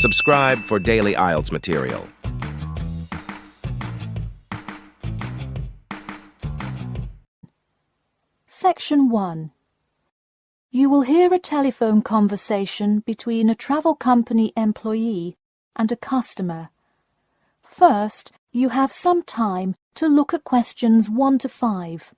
Subscribe for daily IELTS material. Section 1. You will hear a telephone conversation between a travel company employee and a customer. First, you have some time to look at questions 1 to 5.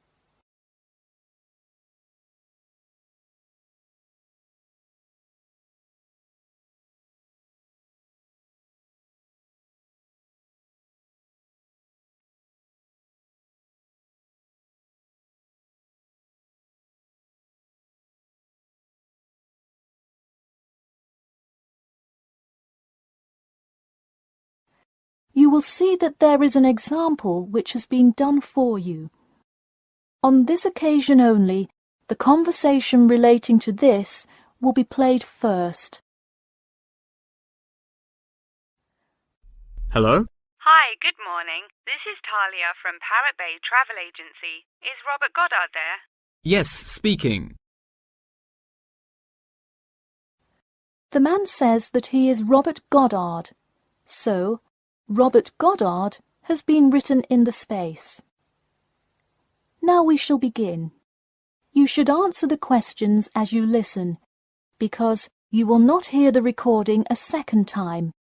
You will see that there is an example which has been done for you. On this occasion only, the conversation relating to this will be played first. Hello? Hi, good morning. This is Talia from Parrot Bay Travel Agency. Is Robert Goddard there? Yes, speaking. The man says that he is Robert Goddard, so Robert Goddard has been written in the space. Now we shall begin. You should answer the questions as you listen, because you will not hear the recording a second time.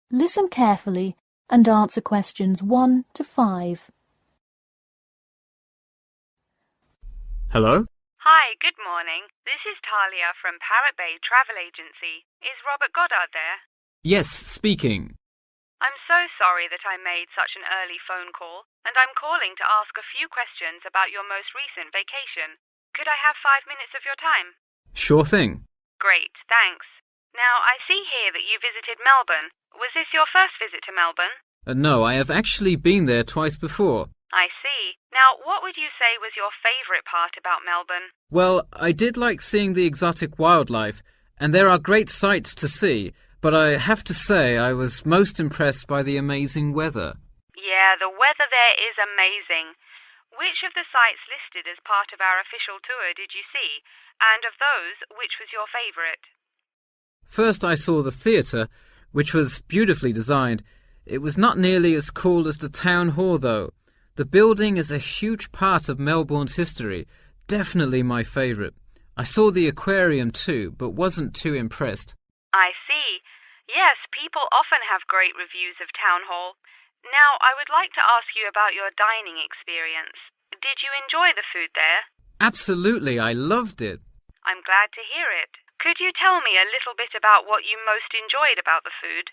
Listen carefully and answer questions 1 to 5. Hello? Hi, good morning. This is Talia from Parrot Bay Travel Agency. Is Robert Goddard there? Yes, speaking. I'm so sorry that I made such an early phone call, and I'm calling to ask a few questions about your most recent vacation. Could I have 5 minutes of your time? Sure thing. Great, thanks. Now, I see here that you visited Melbourne. Was this your first visit to Melbourne? No, I have actually been there twice before. I see. Now, what would you say was your favourite part about Melbourne? Well, I did like seeing the exotic wildlife, and there are great sights to see, but I have to say I was most impressed by the amazing weather. Yeah, the weather there is amazing. Which of the sites listed as part of our official tour did you see? And of those, which was your favourite? First I saw the theatre, which was beautifully designed. It was not nearly as cool as the town hall, though. The building is a huge part of Melbourne's history. Definitely my favourite. I saw the aquarium too, but wasn't too impressed. I see. Yes, people often have great reviews of Town Hall. Now, I would like to ask you about your dining experience. Did you enjoy the food there? Absolutely, I loved it. I'm glad to hear it. Could you tell me a little bit about what you most enjoyed about the food?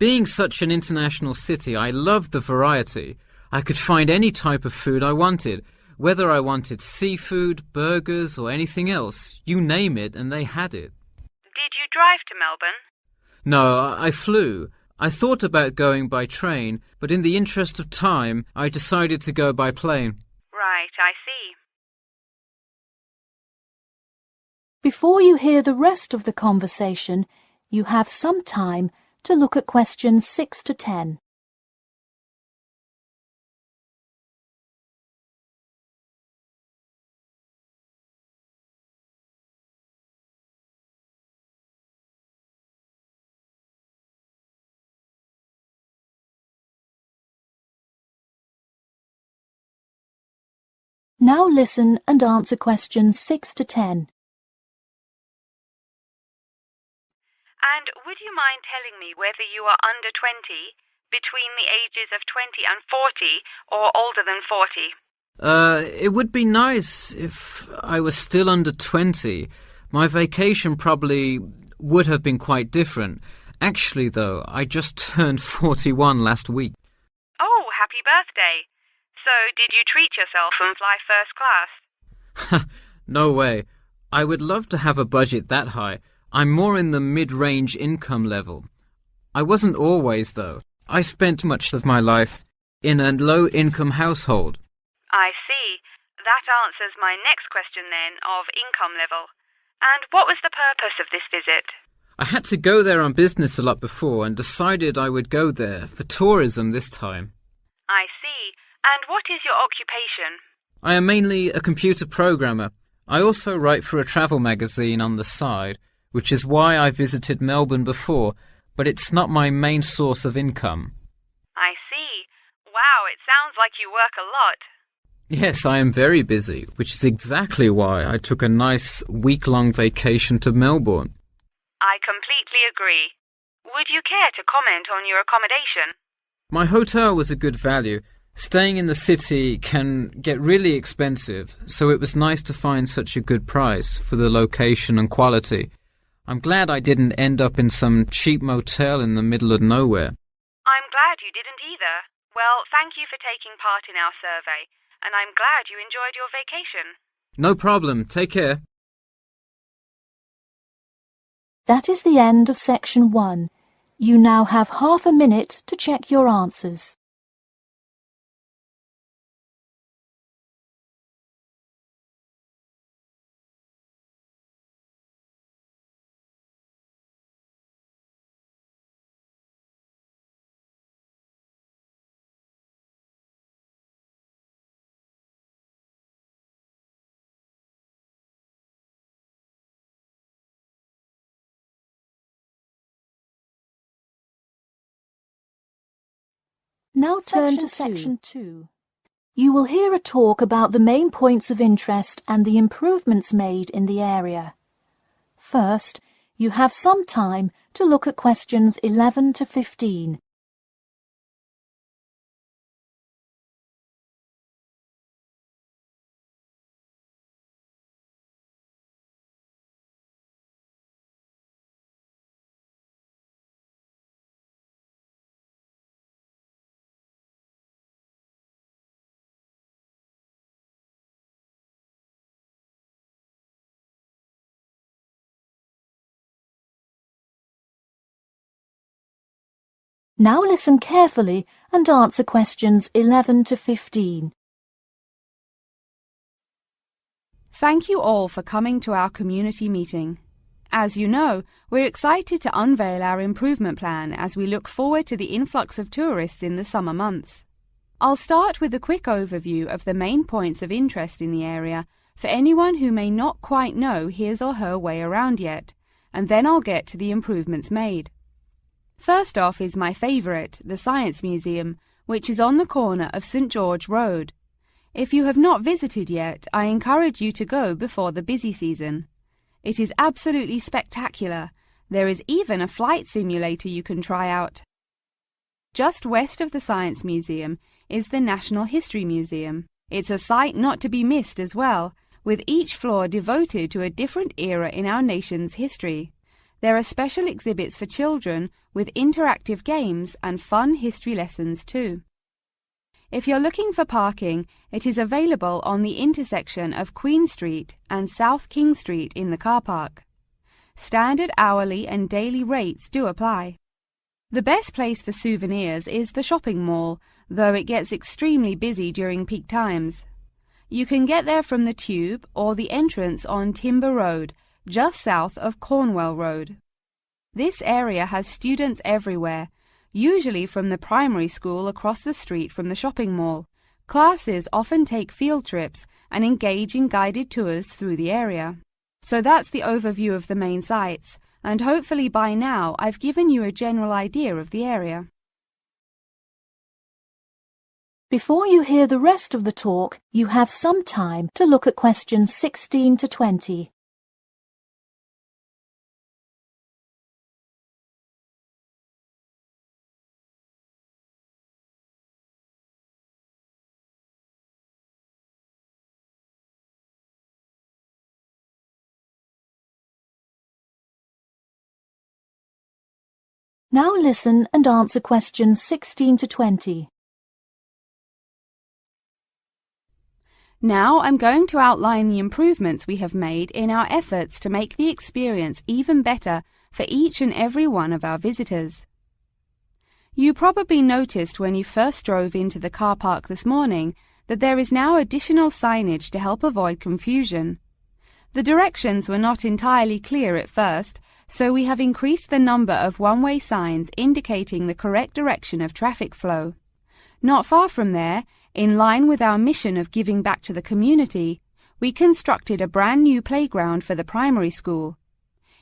Being such an international city, I loved the variety. I could find any type of food I wanted, whether I wanted seafood, burgers, or anything else. You name it, and they had it. Did you drive to Melbourne? No, I flew. I thought about going by train, but in the interest of time, I decided to go by plane. Right, I see. Before you hear the rest of the conversation, you have some time to look at questions 6 to 10. Now listen and answer questions 6 to 10. And would you mind telling me whether you are under 20, between the ages of 20 and 40, or older than 40? It would be nice if I was still under 20. My vacation probably would have been quite different. Actually, though, I just turned 41 last week. Oh, happy birthday. So, did you treat yourself and fly first class? No way. I would love to have a budget that high. I'm more in the mid-range income level. I wasn't always, though. I spent much of my life in a low-income household. I see. That answers my next question then, of income level. And what was the purpose of this visit? I had to go there on business a lot before and decided I would go there for tourism this time. I see. And what is your occupation? I am mainly a computer programmer. I also write for a travel magazine on the side, which is why I visited Melbourne before, but it's not my main source of income. I see. Wow, it sounds like you work a lot. Yes, I am very busy, which is exactly why I took a nice week-long vacation to Melbourne. I completely agree. Would you care to comment on your accommodation? My hotel was a good value. Staying in the city can get really expensive, so it was nice to find such a good price for the location and quality. I'm glad I didn't end up in some cheap motel in the middle of nowhere. I'm glad you didn't either. Well, thank you for taking part in our survey, and I'm glad you enjoyed your vacation. No problem. Take care. That is the end of section 1. You now have half a minute to check your answers. Now turn to section 2. You will hear a talk about the main points of interest and the improvements made in the area. First, you have some time to look at questions 11 to 15. Now listen carefully and answer questions 11 to 15. Thank you all for coming to our community meeting. As you know, we're excited to unveil our improvement plan as we look forward to the influx of tourists in the summer months. I'll start with a quick overview of the main points of interest in the area for anyone who may not quite know his or her way around yet, and then I'll get to the improvements made. First off is my favourite, the Science Museum, which is on the corner of St George Road. If you have not visited yet, I encourage you to go before the busy season. It is absolutely spectacular. There is even a flight simulator you can try out. Just west of the Science Museum is the National History Museum. It's a sight not to be missed as well, with each floor devoted to a different era in our nation's history. There are special exhibits for children with interactive games and fun history lessons too. If you're looking for parking, it is available on the intersection of Queen Street and South King Street in the car park. Standard hourly and daily rates do apply. The best place for souvenirs is the shopping mall, though it gets extremely busy during peak times. You can get there from the Tube or the entrance on Timber Road, just south of Cornwell Road. This area has students everywhere, usually from the primary school across the street from the shopping mall. Classes often take field trips and engage in guided tours through the area. So that's the overview of the main sites, and hopefully by now I've given you a general idea of the area. Before you hear the rest of the talk, you have some time to look at questions 16 to 20. Now listen and answer questions 16 to 20. Now I'm going to outline the improvements we have made in our efforts to make the experience even better for each and every one of our visitors. You probably noticed when you first drove into the car park this morning that there is now additional signage to help avoid confusion. The directions were not entirely clear at first, so we have increased the number of one-way signs indicating the correct direction of traffic flow. Not far from there, in line with our mission of giving back to the community, we constructed a brand new playground for the primary school.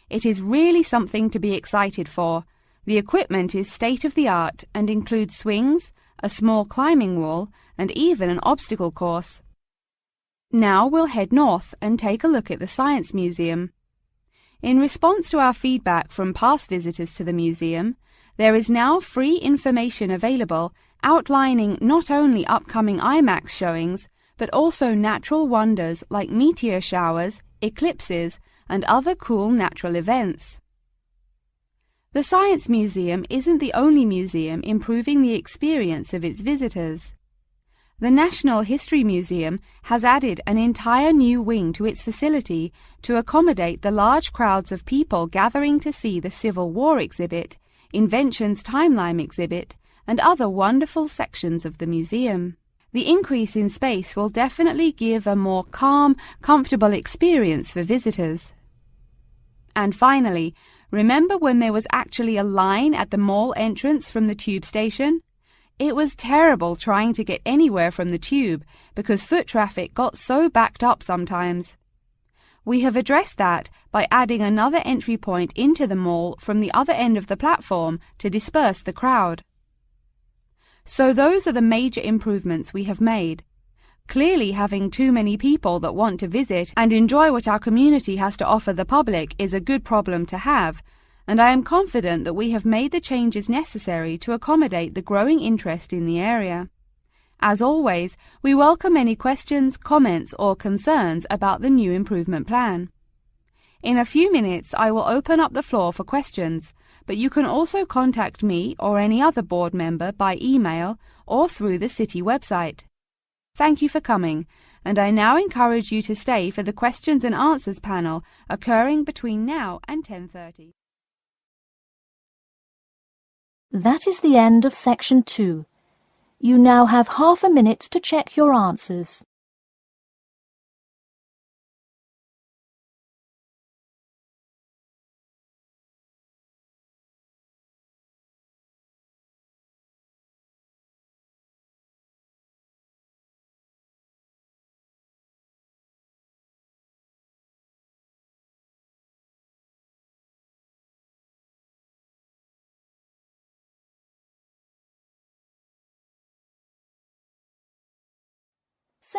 It is really something to be excited for. The equipment is state-of-the-art and includes swings, a small climbing wall, and even an obstacle course. Now we'll head north and take a look at the Science Museum. In response to our feedback from past visitors to the museum, there is now free information available outlining not only upcoming IMAX showings, but also natural wonders like meteor showers, eclipses, and other cool natural events. The Science Museum isn't the only museum improving the experience of its visitors. The National History Museum has added an entire new wing to its facility to accommodate the large crowds of people gathering to see the Civil War exhibit, Inventions Timeline exhibit, and other wonderful sections of the museum. The increase in space will definitely give a more calm, comfortable experience for visitors. And finally, remember when there was actually a line at the mall entrance from the tube station? It was terrible trying to get anywhere from the tube because foot traffic got so backed up sometimes. We have addressed that by adding another entry point into the mall from the other end of the platform to disperse the crowd. So those are the major improvements we have made. Clearly, having too many people that want to visit and enjoy what our community has to offer the public is a good problem to have, and I am confident that we have made the changes necessary to accommodate the growing interest in the area. As always, we welcome any questions, comments, or concerns about the new improvement plan. In a few minutes, I will open up the floor for questions, but you can also contact me or any other board member by email or through the city website. Thank you for coming, and I now encourage you to stay for the questions and answers panel occurring between now and 10:30. That is the end of section 2. You now have half a minute to check your answers.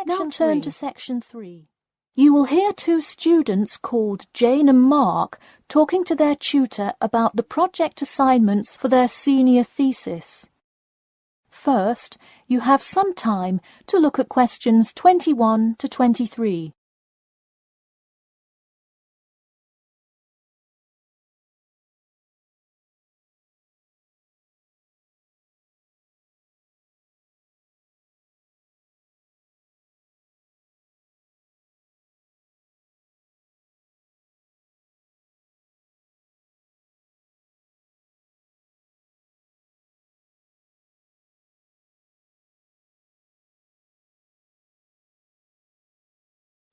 Now turn to section 3. You will hear two students called Jane and Mark talking to their tutor about the project assignments for their senior thesis. First, you have some time to look at questions 21 to 23.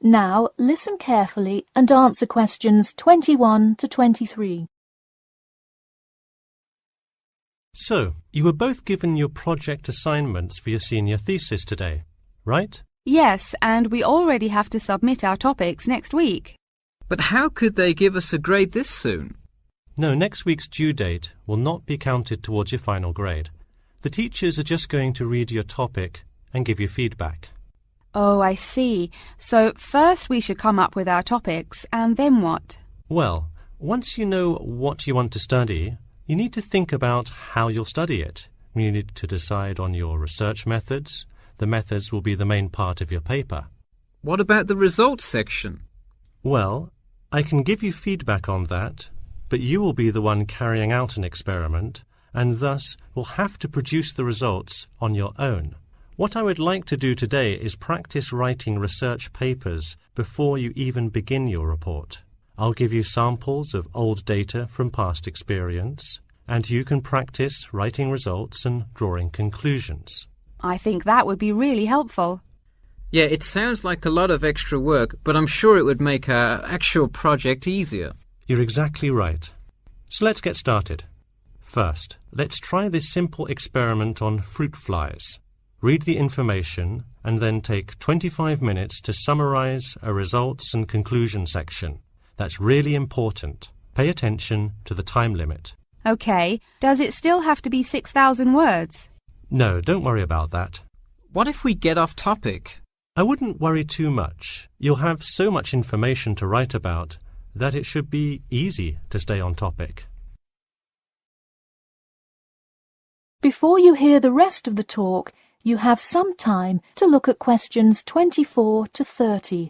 Now listen carefully and answer questions 21 to 23. So, you were both given your project assignments for your senior thesis today, right? Yes, and we already have to submit our topics next week. But how could they give us a grade this soon? No, next week's due date will not be counted towards your final grade. The teachers are just going to read your topic and give you feedback. Oh, I see. So first we should come up with our topics, and then what? Well, once you know what you want to study, you need to think about how you'll study it. You need to decide on your research methods. The methods will be the main part of your paper. What about the results section? Well, I can give you feedback on that, but you will be the one carrying out an experiment, and thus will have to produce the results on your own. What I would like to do today is practice writing research papers before you even begin your report. I'll give you samples of old data from past experience, and you can practice writing results and drawing conclusions. I think that would be really helpful. Yeah, it sounds like a lot of extra work, but I'm sure it would make our actual project easier. You're exactly right. So let's get started. First, let's try this simple experiment on fruit flies. Read the information and then take 25 minutes to summarize a results and conclusion section. That's really important. Pay attention to the time limit. OK, does it still have to be 6,000 words? No, don't worry about that. What if we get off topic? I wouldn't worry too much. You'll have so much information to write about that it should be easy to stay on topic. Before you hear the rest of the talk, you have some time to look at questions 24 to 30.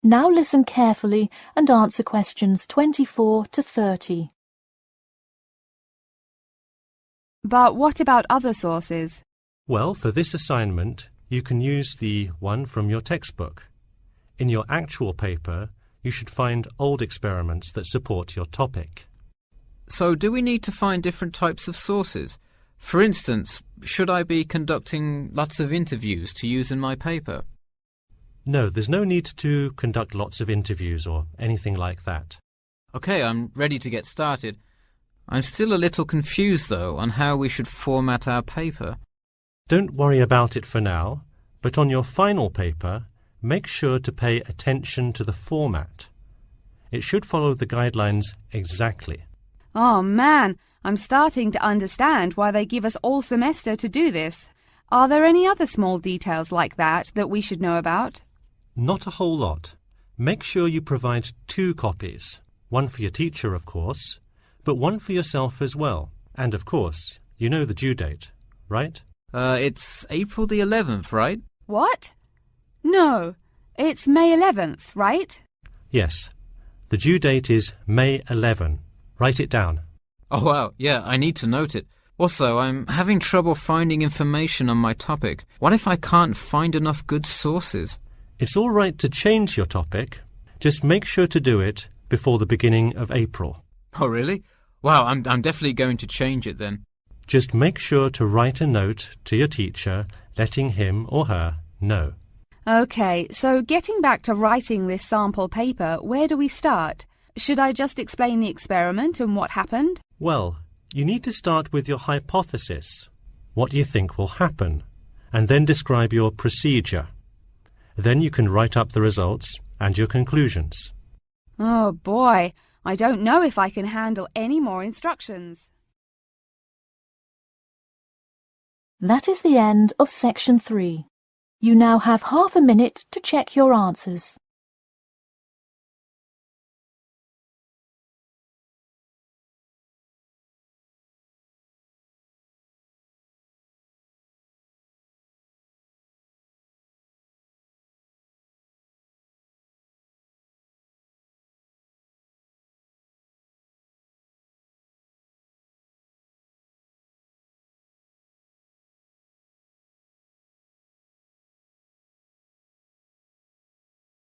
Now listen carefully and answer questions 24 to 30. But what about other sources? Well, for this assignment, you can use the one from your textbook. In your actual paper, you should find old experiments that support your topic. So do we need to find different types of sources? For instance, should I be conducting lots of interviews to use in my paper? No, there's no need to conduct lots of interviews or anything like that. OK, I'm ready to get started. I'm still a little confused, though, on how we should format our paper. Don't worry about it for now, but on your final paper, make sure to pay attention to the format. It should follow the guidelines exactly. Oh man, I'm starting to understand why they give us all semester to do this. Are there any other small details like that we should know about? Not a whole lot. Make sure you provide 2 copies. One for your teacher, of course, but one for yourself as well. And of course, you know the due date, right? It's April the 11th, right? What? No, it's May 11th, right? Yes. The due date is May 11. Write it down. Oh, wow, yeah, I need to note it. Also, I'm having trouble finding information on my topic. What if I can't find enough good sources? It's all right to change your topic. Just make sure to do it before the beginning of April. Oh, really? Wow, I'm definitely going to change it then. Just make sure to write a note to your teacher letting him or her know. OK, so getting back to writing this sample paper, where do we start? Should I just explain the experiment and what happened? Well, you need to start with your hypothesis, what you think will happen, and then describe your procedure. Then you can write up the results and your conclusions. Oh boy, I don't know if I can handle any more instructions. That is the end of section 3. You now have half a minute to check your answers.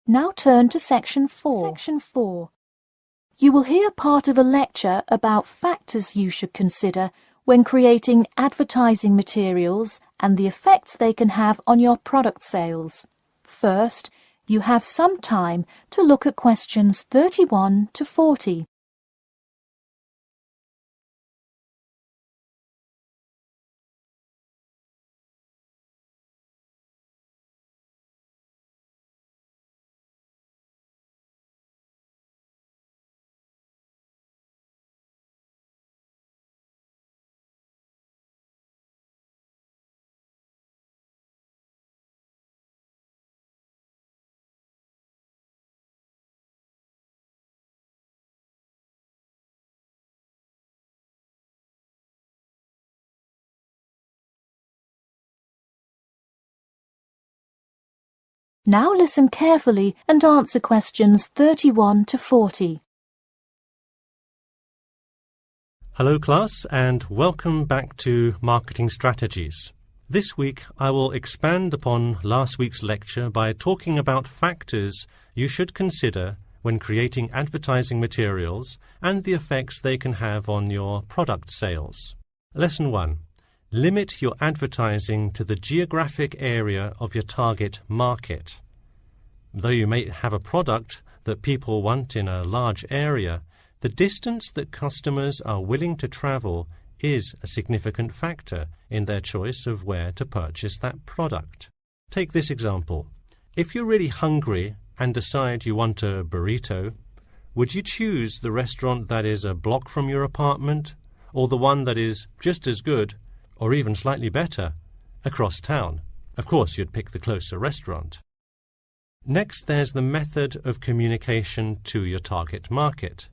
Now turn to section 4. Section 4. You will hear part of a lecture about factors you should consider when creating advertising materials and the effects they can have on your product sales. First, you have some time to look at questions 31 to 40. Now listen carefully and answer questions 31 to 40. Hello class, and welcome back to Marketing Strategies. This week I will expand upon last week's lecture by talking about factors you should consider when creating advertising materials and the effects they can have on your product sales. Lesson 1. Limit your advertising to the geographic area of your target market. Though you may have a product that people want in a large area, the distance that customers are willing to travel is a significant factor in their choice of where to purchase that product. Take this example. If you're really hungry and decide you want a burrito, would you choose the restaurant that is a block from your apartment, or the one that is just as good, or even slightly better, across town? Of course, you'd pick the closer restaurant. Next, there's the method of communication to your target market.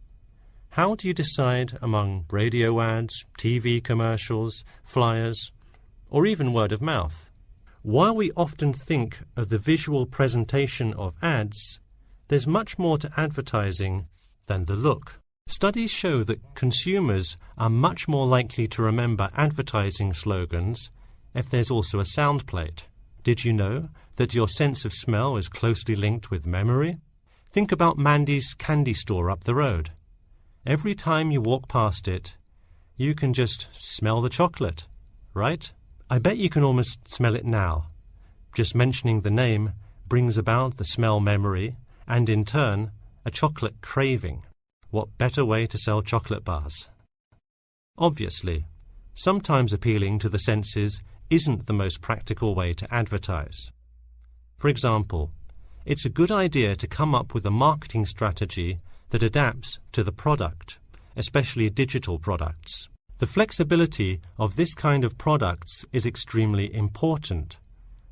How do you decide among radio ads, TV commercials, flyers, or even word of mouth? While we often think of the visual presentation of ads, there's much more to advertising than the look. Studies show that consumers are much more likely to remember advertising slogans if there's also a sound plate. Did you know that your sense of smell is closely linked with memory? Think about Mandy's candy store up the road. Every time you walk past it, you can just smell the chocolate, right? I bet you can almost smell it now. Just mentioning the name brings about the smell memory and, in turn, a chocolate craving. What better way to sell chocolate bars? Obviously, sometimes appealing to the senses isn't the most practical way to advertise. For example, it's a good idea to come up with a marketing strategy that adapts to the product, especially digital products. The flexibility of this kind of products is extremely important,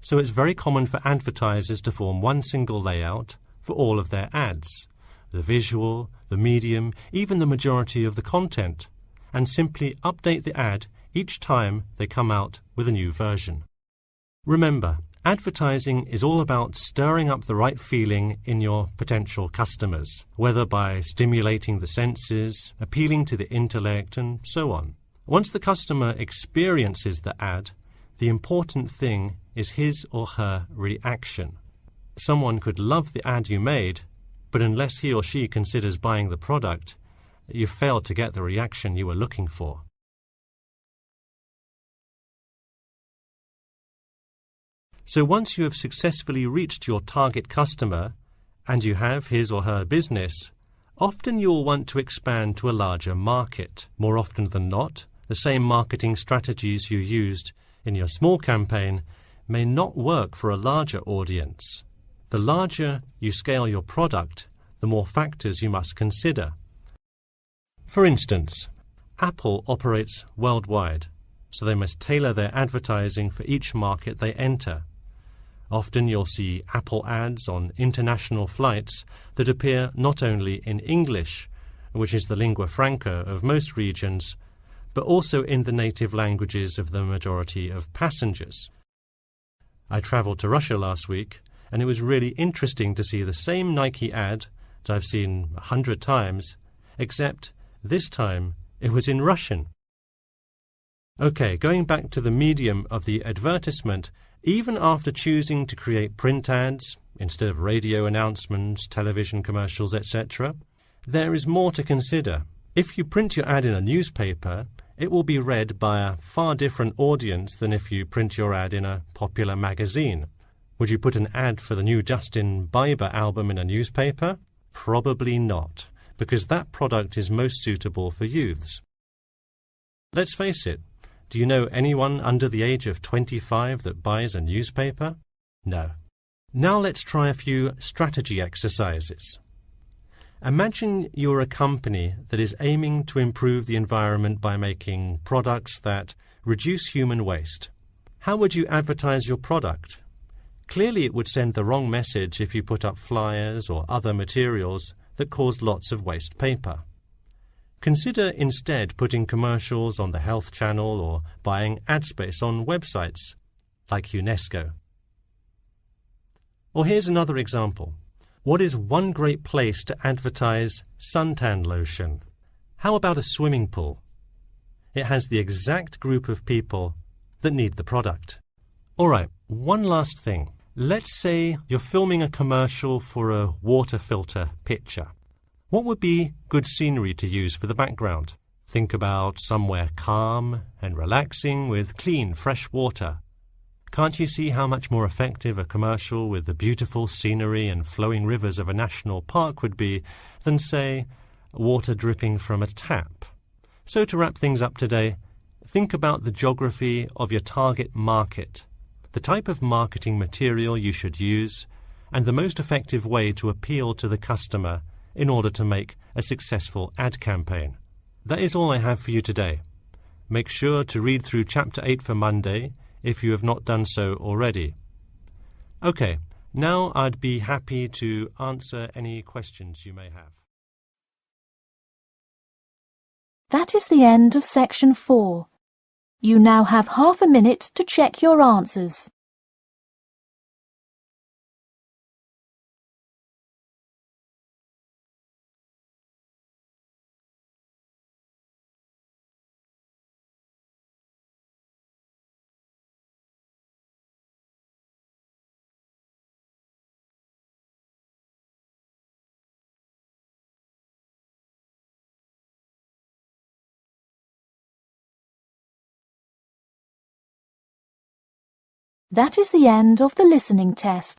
so it's very common for advertisers to form one single layout for all of their ads, the visual, the medium, even the majority of the content, and simply update the ad each time they come out with a new version. Remember, advertising is all about stirring up the right feeling in your potential customers, whether by stimulating the senses, appealing to the intellect, and so on. Once the customer experiences the ad, the important thing is his or her reaction. Someone could love the ad you made, but unless he or she considers buying the product, you've failed to get the reaction you were looking for. So once you have successfully reached your target customer, and you have his or her business, often you will want to expand to a larger market. More often than not, the same marketing strategies you used in your small campaign may not work for a larger audience. The larger you scale your product, the more factors you must consider. For instance, Apple operates worldwide, so they must tailor their advertising for each market they enter. Often you'll see Apple ads on international flights that appear not only in English, which is the lingua franca of most regions, but also in the native languages of the majority of passengers. I travelled to Russia last week, and it was really interesting to see the same Nike ad that I've seen 100 times, except this time it was in Russian. Okay, going back to the medium of the advertisement, even after choosing to create print ads instead of radio announcements, television commercials, etc., there is more to consider. If you print your ad in a newspaper, it will be read by a far different audience than if you print your ad in a popular magazine. Would you put an ad for the new Justin Bieber album in a newspaper? Probably not, because that product is most suitable for youths. Let's face it, do you know anyone under the age of 25 that buys a newspaper? No. Now let's try a few strategy exercises. Imagine you're a company that is aiming to improve the environment by making products that reduce human waste. How would you advertise your product? Clearly it would send the wrong message if you put up flyers or other materials that cause lots of waste paper. Consider instead putting commercials on the Health Channel or buying ad space on websites like UNESCO. Or here's another example. What is one great place to advertise suntan lotion? How about a swimming pool? It has the exact group of people that need the product. All right, one last thing. Let's say you're filming a commercial for a water filter pitcher. What would be good scenery to use for the background? Think about somewhere calm and relaxing with clean, fresh water. Can't you see how much more effective a commercial with the beautiful scenery and flowing rivers of a national park would be than, say, water dripping from a tap? So to wrap things up today, think about the geography of your target market, the type of marketing material you should use, and the most effective way to appeal to the customer in order to make a successful ad campaign. That is all I have for you today. Make sure to read through Chapter 8 for Monday if you have not done so already. OK, now I'd be happy to answer any questions you may have. That is the end of Section 4. You now have half a minute to check your answers. That is the end of the listening test.